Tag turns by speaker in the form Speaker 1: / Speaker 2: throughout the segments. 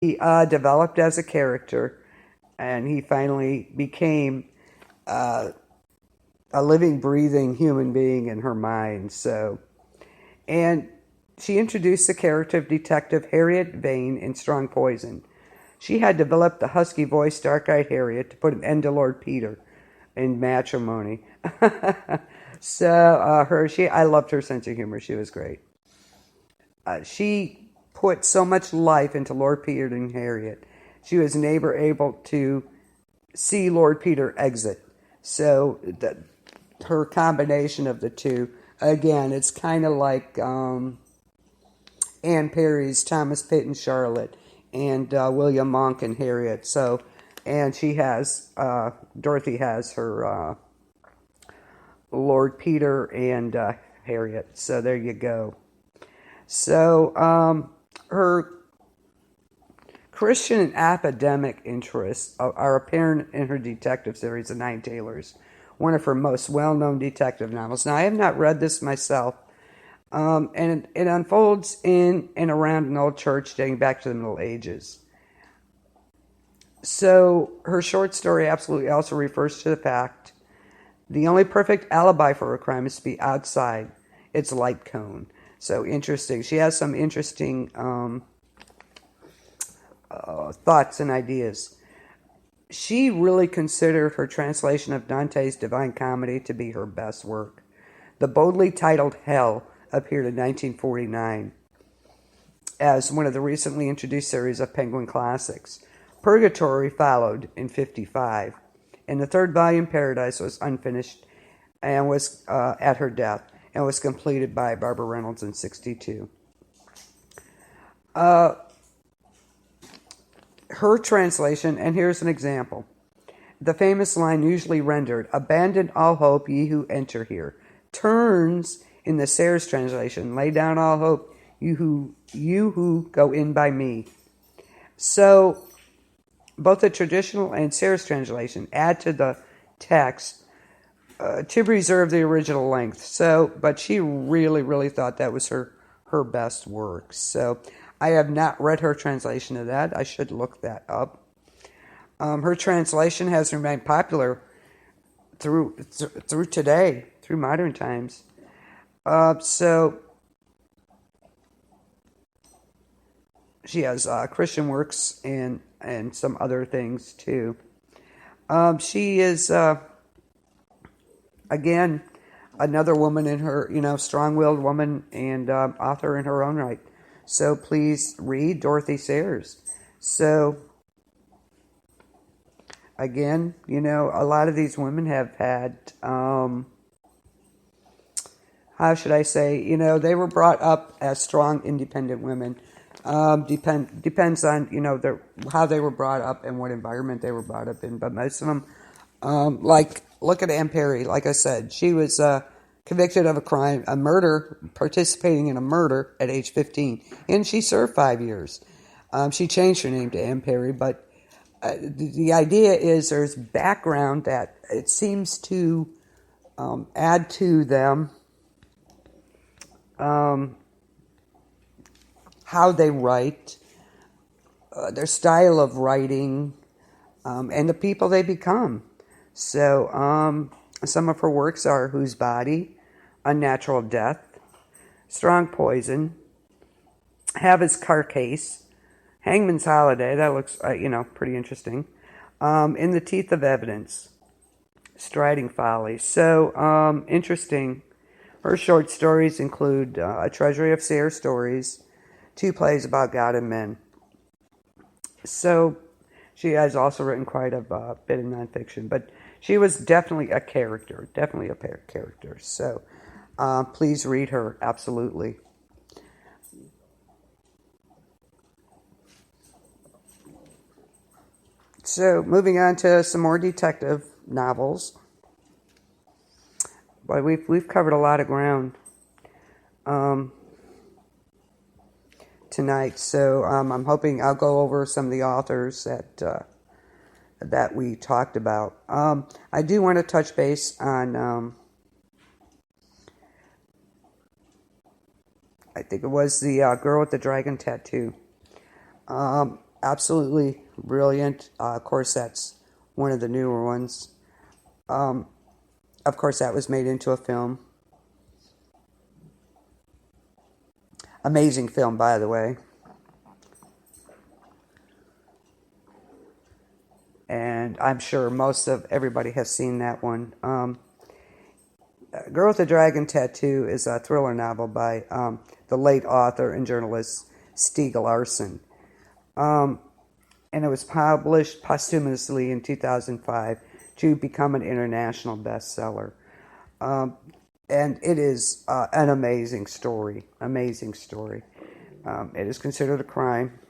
Speaker 1: He developed as a character, and he finally became a living, breathing human being in her mind. So, and she introduced the character of Detective Harriet Vane in Strong Poison. She had developed the husky voice, dark-eyed Harriet to put an end to Lord Peter in Matrimony. I loved her sense of humor. She was great. She put so much life into Lord Peter and Harriet. She was never able to see Lord Peter exit. So her combination of the two, again, it's kind of like Anne Perry's Thomas Pitt and Charlotte, and William Monk and Harriet. So, and she has Dorothy has her Lord Peter and Harriet. So there you go. So her Christian and academic interests are apparent in her detective series, The Nine Tailors, one of her most well-known detective novels. Now, I have not read this myself, and it unfolds in and around an old church dating back to the Middle Ages. So her short story absolutely also refers to the fact the only perfect alibi for a crime is to be outside its light cone. So interesting. She has some interesting thoughts and ideas. She really considered her translation of Dante's Divine Comedy to be her best work. The boldly titled Hell appeared in 1949 as one of the recently introduced series of Penguin classics. Purgatory followed in 1955, and the third volume, Paradise, was unfinished and was at her death, and was completed by Barbara Reynolds in 1962. Her translation, and here's an example. The famous line usually rendered, "Abandon all hope, ye who enter here," turns in the Sayers translation, "Lay down all hope, you who go in by me." So both the traditional and Sayers translation add to the text to preserve the original length. So, but she really, really thought that was her best work. So I have not read her translation of that. I should look that up. Her translation has remained popular through today, through modern times. So she has Christian works and some other things too. She is again another woman in her, strong-willed woman and author in her own right. So please read Dorothy Sayers. So again, a lot of these women have had, how should I say, they were brought up as strong, independent women. Depends on, how they were brought up and what environment they were brought up in. But most of them, look at Anne Perry. Like I said, she was convicted of a murder, participating in a murder at age 15. And she served 5 years. She changed her name to Anne Perry, but the idea is there's background that it seems to add to them how they write, their style of writing, and the people they become. So some of her works are Whose Body, Unnatural Death, Strong Poison, Have His Carcase, Hangman's Holiday, that looks, pretty interesting. In the Teeth of Evidence, Striding Folly. So, interesting. Her short stories include A Treasury of Sayers Stories, 2 plays about God and men. So, she has also written quite a bit of nonfiction, but she was definitely a character, So, please read her, absolutely. So, moving on to some more detective novels. Boy, we've covered a lot of ground tonight. So, I'm hoping I'll go over some of the authors that we talked about. I do want to touch base on. I think it was the girl with the dragon tattoo. absolutely brilliant. Of course, that's one of the newer ones. Um, of course, that was made into a film. Amazing film, by the way. And I'm sure most of everybody has seen that one. Girl with the Dragon Tattoo is a thriller novel by the late author and journalist Stieg Larsson. Um, and it was published posthumously in 2005 to become an international bestseller. Um, and it is an amazing story. Amazing story. It is considered a crime.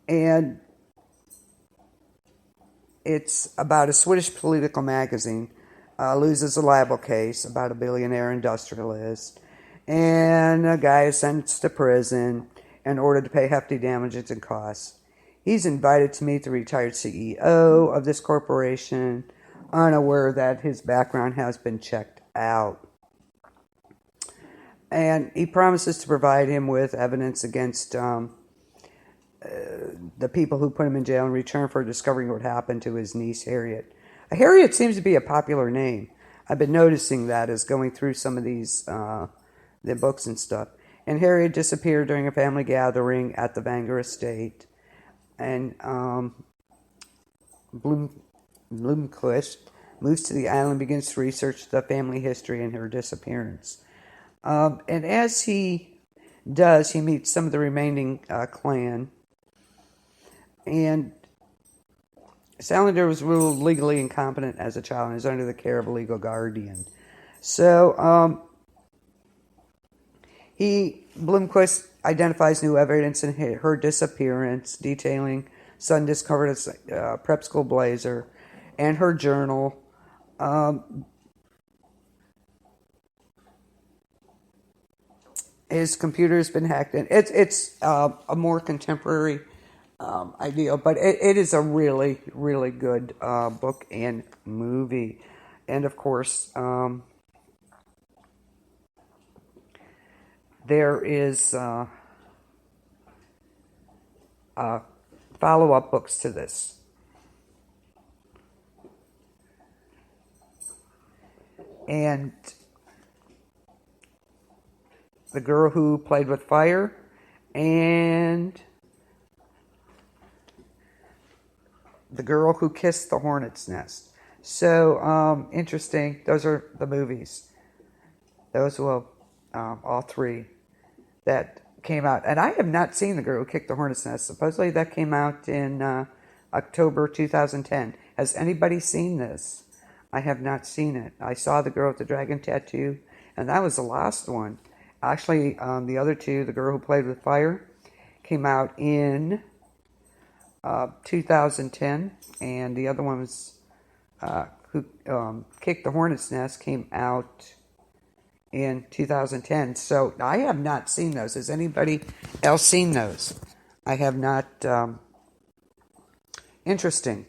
Speaker 1: And it's about a Swedish political magazine loses a libel case about a billionaire industrialist, and a guy is sentenced to prison and ordered to pay hefty damages and costs. He's invited to meet the retired CEO of this corporation, unaware that his background has been checked out. And he promises to provide him with evidence against the people who put him in jail in return for discovering what happened to his niece, Harriet. Harriet seems to be a popular name. I've been noticing that as going through some of these the books and stuff. And Harriet disappeared during a family gathering at the Vanger estate. And Bloomquist moves to the island and begins to research the family history and her disappearance. And as he does, he meets some of the remaining clan. And Salander was ruled legally incompetent as a child and is under the care of a legal guardian. So Bloomquist identifies new evidence in her disappearance, detailing son discovered a prep school blazer and her journal. His computer has been hacked, and it's a more contemporary idea, but it is a really, really good book and movie. And of course, there is follow-up books to this. And The Girl Who Played with Fire and The Girl Who Kissed the Hornet's Nest. So, interesting. Those are the movies. Those will, all three that came out. And I have not seen The Girl Who Kicked the Hornet's Nest. Supposedly that came out in October 2010. Has anybody seen this? I have not seen it. I saw The Girl with the Dragon Tattoo, and that was the last one. Actually, the other two, The Girl Who Played with Fire, came out in 2010, and the other one was Who Kicked the Hornet's Nest came out in 2010. So I have not seen those. Has anybody else seen those? I have not. Interesting.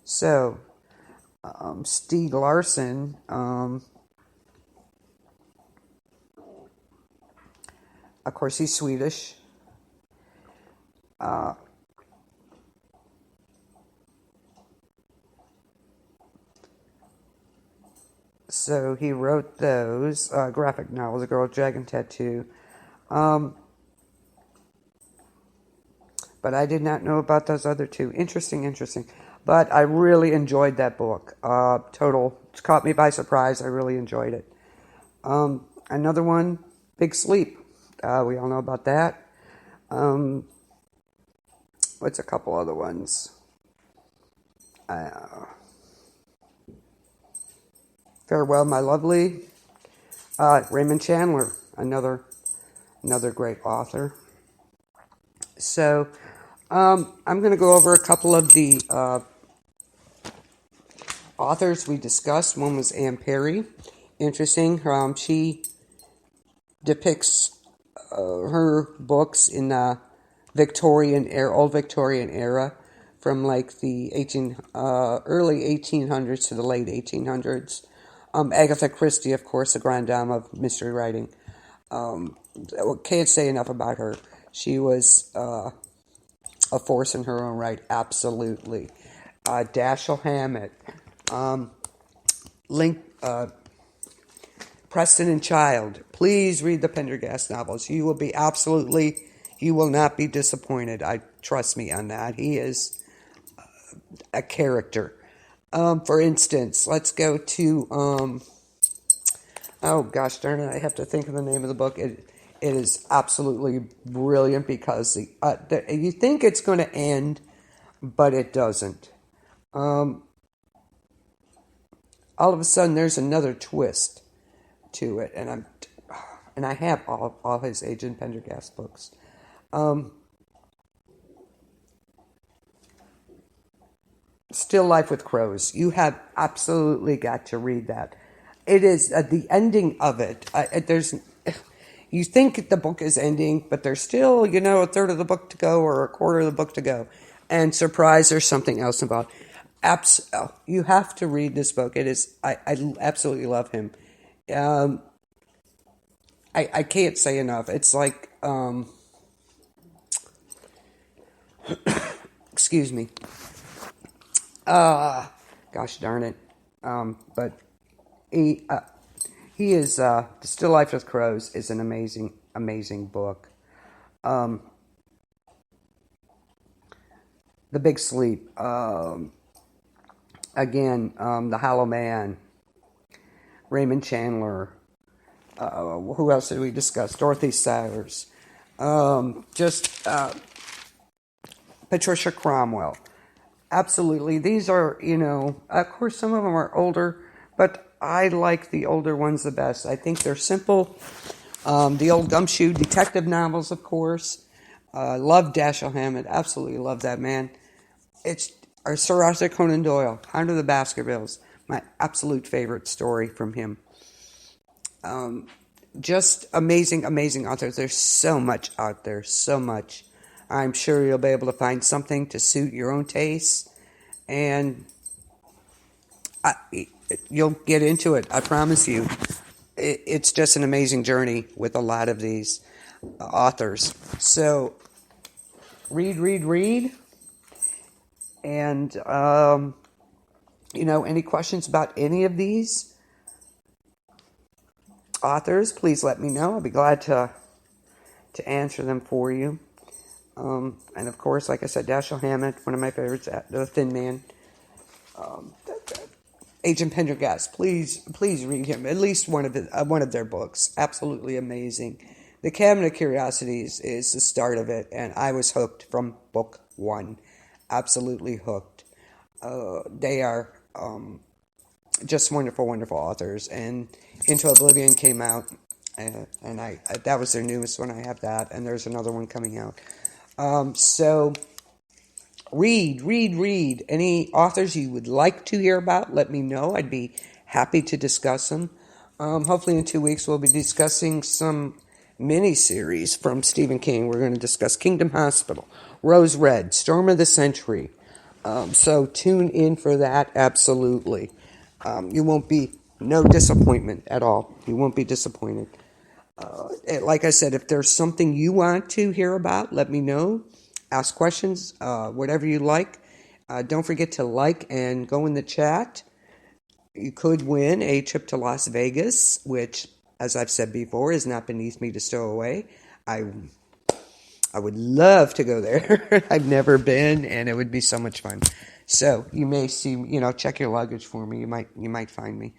Speaker 1: So Stieg Larsson, of course, he's Swedish. So he wrote those graphic novels, A Girl with Dragon Tattoo. But I did not know about those other two. Interesting. But I really enjoyed that book. It caught me by surprise. I really enjoyed it. Another one, Big Sleep. We all know about that. What's a couple other ones? Farewell, My Lovely. Raymond Chandler, another great author. So I'm going to go over a couple of the authors we discussed. One was Anne Perry. Interesting. She depicts her books in the old Victorian era, from like the early 1800s to the late 1800s. Agatha Christie, of course, the grande dame of mystery writing. Can't say enough about her. She was a force in her own right, absolutely. Dashiell Hammett, Link, Preston and Child. Please read the Pendergast novels. You will not be disappointed. Trust me on that. He is a character. For instance, let's go to, oh gosh darn it, I have to think of the name of the book. It is absolutely brilliant because you think it's going to end, but it doesn't. All of a sudden, there's another twist to it, and I have all his Agent Pendergast books. Still Life with Crows. You have absolutely got to read that. It is the ending of it. There's, you think the book is ending, but there's still, a third of the book to go or a quarter of the book to go, and surprise, there's something else involved. You have to read this book. It is. I absolutely love him. I can't say enough. It's like, excuse me. Gosh darn it. But he is, Still Life with Crows is an amazing, amazing book. The Big Sleep. Again, The Hollow Man. Raymond Chandler. Who else did we discuss? Dorothy Sayers. Patricia Cromwell. Absolutely. These are, of course, some of them are older, but I like the older ones the best. I think they're simple. The old Gumshoe detective novels, of course. Love Dashiell Hammett. Absolutely love that man. It's Sir Arthur Conan Doyle, Hound of the Baskervilles. My absolute favorite story from him. Just amazing, amazing authors. There's so much out there, so much. I'm sure you'll be able to find something to suit your own tastes, and you'll get into it. I promise you. It's just an amazing journey with a lot of these authors. So, read. And, any questions about any of these authors, please let me know. I'll be glad to answer them for you. And of course, like I said, Dashiell Hammett, one of my favorites, The Thin Man. Agent Pendergast, please read him. At least one of their books. Absolutely amazing. The Cabinet of Curiosities is the start of it, and I was hooked from book one. Absolutely hooked. They are just wonderful, wonderful authors. And Into Oblivion came out, and that was their newest one. I have that, and there's another one coming out. So read. Any authors you would like to hear about, let me know. I'd be happy to discuss them. Hopefully in 2 weeks we'll be discussing some mini-series from Stephen King. We're going to discuss Kingdom Hospital, Rose Red, Storm of the Century. So tune in for that, absolutely. You won't be, no disappointment at all. You won't be disappointed. Like I said, if there's something you want to hear about, let me know. Ask questions, whatever you like. Don't forget to like and go in the chat. You could win a trip to Las Vegas, which, as I've said before, is not beneath me to stow away. I would love to go there. I've never been, and it would be so much fun. So you may see, check your luggage for me. You might find me.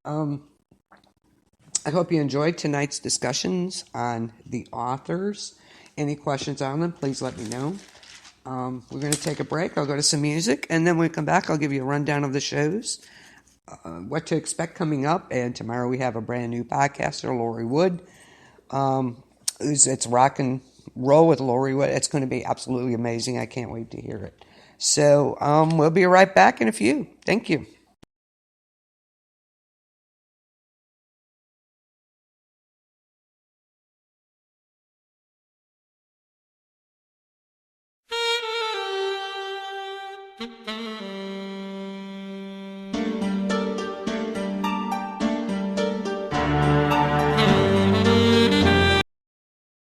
Speaker 1: I hope you enjoyed tonight's discussions on the authors. Any questions on them, please let me know. We're going to take a break. I'll go to some music, and then when we come back, I'll give you a rundown of the shows, what to expect coming up. And tomorrow we have a brand new podcaster, Lori Wood. It's rock and roll with Lori Wood. It's going to be absolutely amazing. I can't wait to hear it. So we'll be right back in a few. Thank you.